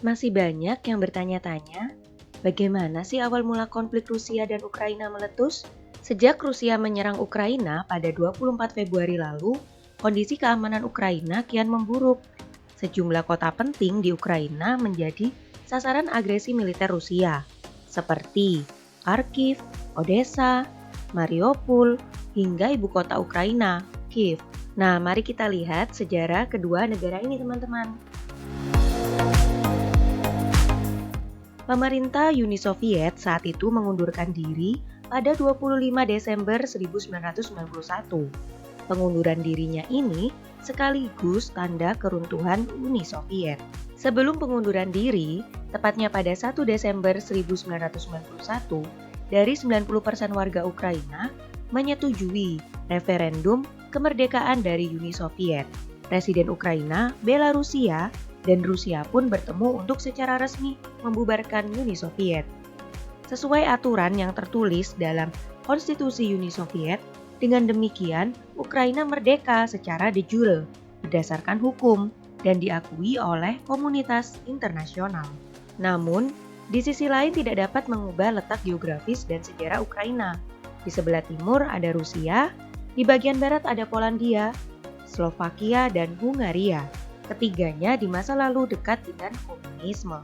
Masih banyak yang bertanya-tanya, bagaimana sih awal mula konflik Rusia dan Ukraina meletus? Sejak Rusia menyerang Ukraina pada 24 Februari lalu, kondisi keamanan Ukraina kian memburuk. Sejumlah kota penting di Ukraina menjadi sasaran agresi militer Rusia, seperti Kharkiv, Odessa, Mariupol, hingga ibu kota Ukraina, Kiev. Nah, mari kita lihat sejarah kedua negara ini, teman-teman. Pemerintah Uni Soviet saat itu mengundurkan diri pada 25 Desember 1991. Pengunduran dirinya ini sekaligus tanda keruntuhan Uni Soviet. Sebelum pengunduran diri, tepatnya pada 1 Desember 1991, dari 90% warga Ukraina menyetujui referendum kemerdekaan dari Uni Soviet. Presiden Ukraina, Belarusia, dan Rusia pun bertemu untuk secara resmi membubarkan Uni Soviet. Sesuai aturan yang tertulis dalam Konstitusi Uni Soviet, dengan demikian Ukraina merdeka secara de jure berdasarkan hukum dan diakui oleh komunitas internasional. Namun, di sisi lain tidak dapat mengubah letak geografis dan sejarah Ukraina. Di sebelah timur ada Rusia, di bagian barat ada Polandia, Slovakia, dan Hungaria. Ketiganya di masa lalu dekat dengan komunisme.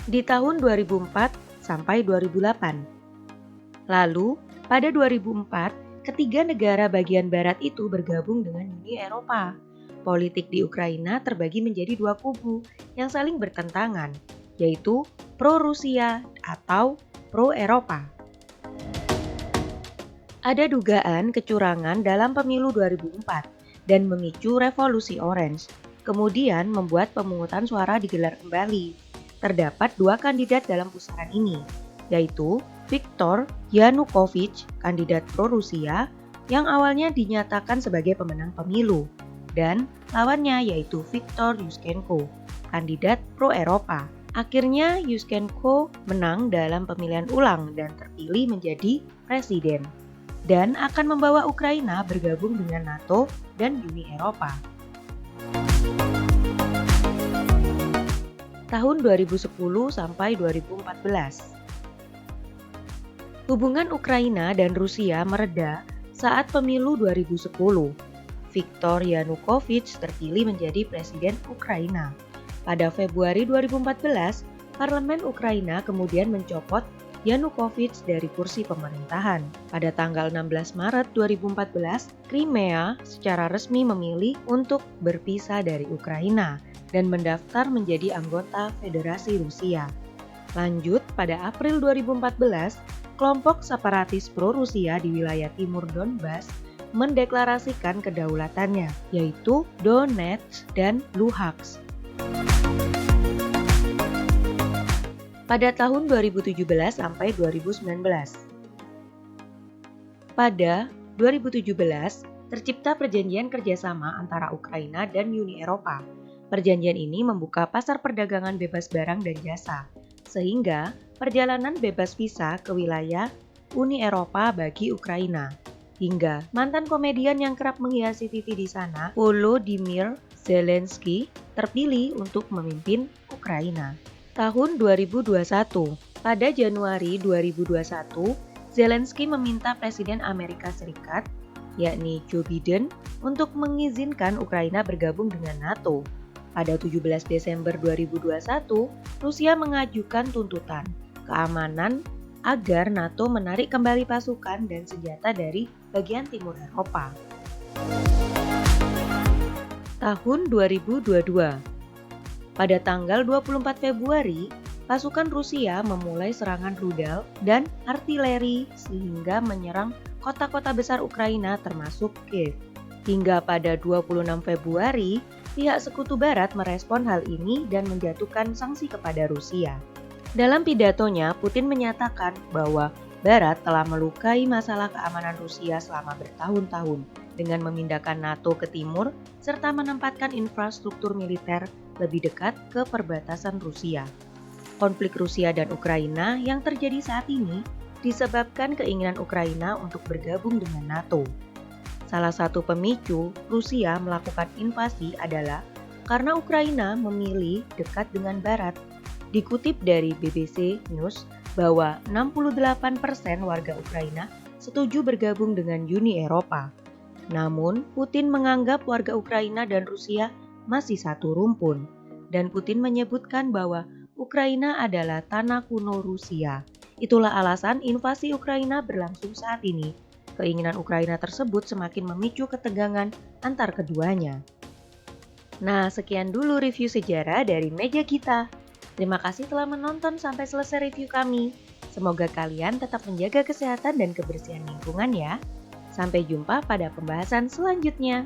Di tahun 2004 sampai 2008. Lalu, pada 2004, ketiga negara bagian barat itu bergabung dengan Uni Eropa. Politik di Ukraina terbagi menjadi dua kubu yang saling bertentangan, yaitu pro-Rusia atau pro-Eropa. Ada dugaan kecurangan dalam pemilu 2004 dan memicu revolusi Orange, kemudian membuat pemungutan suara digelar kembali. Terdapat dua kandidat dalam pusaran ini, yaitu Viktor Yanukovych, kandidat pro-Rusia, yang awalnya dinyatakan sebagai pemenang pemilu, dan lawannya yaitu Viktor Yushchenko, kandidat pro-Eropa. Akhirnya Yushchenko menang dalam pemilihan ulang dan terpilih menjadi presiden, dan akan membawa Ukraina bergabung dengan NATO dan Uni Eropa. Tahun 2010 sampai 2014. Hubungan Ukraina dan Rusia mereda saat pemilu 2010. Viktor Yanukovych terpilih menjadi presiden Ukraina. Pada Februari 2014, parlemen Ukraina kemudian mencopot Yanukovych dari kursi pemerintahan. Pada tanggal 16 Maret 2014, Crimea secara resmi memilih untuk berpisah dari Ukraina dan mendaftar menjadi anggota Federasi Rusia. Lanjut, pada April 2014, kelompok separatis pro-Rusia di wilayah timur Donbas mendeklarasikan kedaulatannya, yaitu Donetsk dan Luhansk. Pada tahun 2017 sampai 2019. Pada 2017, tercipta perjanjian kerjasama antara Ukraina dan Uni Eropa. Perjanjian ini membuka pasar perdagangan bebas barang dan jasa, sehingga perjalanan bebas visa ke wilayah Uni Eropa bagi Ukraina. Hingga mantan komedian yang kerap menghiasi TV di sana, Volodymyr Zelensky, terpilih untuk memimpin Ukraina. Tahun 2021, pada Januari 2021, Zelensky meminta Presiden Amerika Serikat, yakni Joe Biden, untuk mengizinkan Ukraina bergabung dengan NATO. Pada 17 Desember 2021, Rusia mengajukan tuntutan keamanan agar NATO menarik kembali pasukan dan senjata dari bagian timur Eropa. Tahun 2022. Pada tanggal 24 Februari, pasukan Rusia memulai serangan rudal dan artileri sehingga menyerang kota-kota besar Ukraina termasuk Kiev. Hingga pada 26 Februari, pihak Sekutu Barat merespon hal ini dan menjatuhkan sanksi kepada Rusia. Dalam pidatonya, Putin menyatakan bahwa Barat telah melukai masalah keamanan Rusia selama bertahun-tahun dengan memindahkan NATO ke timur serta menempatkan infrastruktur militer lebih dekat ke perbatasan Rusia. Konflik Rusia dan Ukraina yang terjadi saat ini disebabkan keinginan Ukraina untuk bergabung dengan NATO. Salah satu pemicu Rusia melakukan invasi adalah karena Ukraina memilih dekat dengan Barat. Dikutip dari BBC News bahwa 68% warga Ukraina setuju bergabung dengan Uni Eropa. Namun, Putin menganggap warga Ukraina dan Rusia masih satu rumpun. Dan Putin menyebutkan bahwa Ukraina adalah tanah kuno Rusia. Itulah alasan invasi Ukraina berlangsung saat ini. Keinginan Ukraina tersebut semakin memicu ketegangan antar keduanya. Nah, sekian dulu review sejarah dari meja kita. Terima kasih telah menonton sampai selesai review kami. Semoga kalian tetap menjaga kesehatan dan kebersihan lingkungan ya. Sampai jumpa pada pembahasan selanjutnya.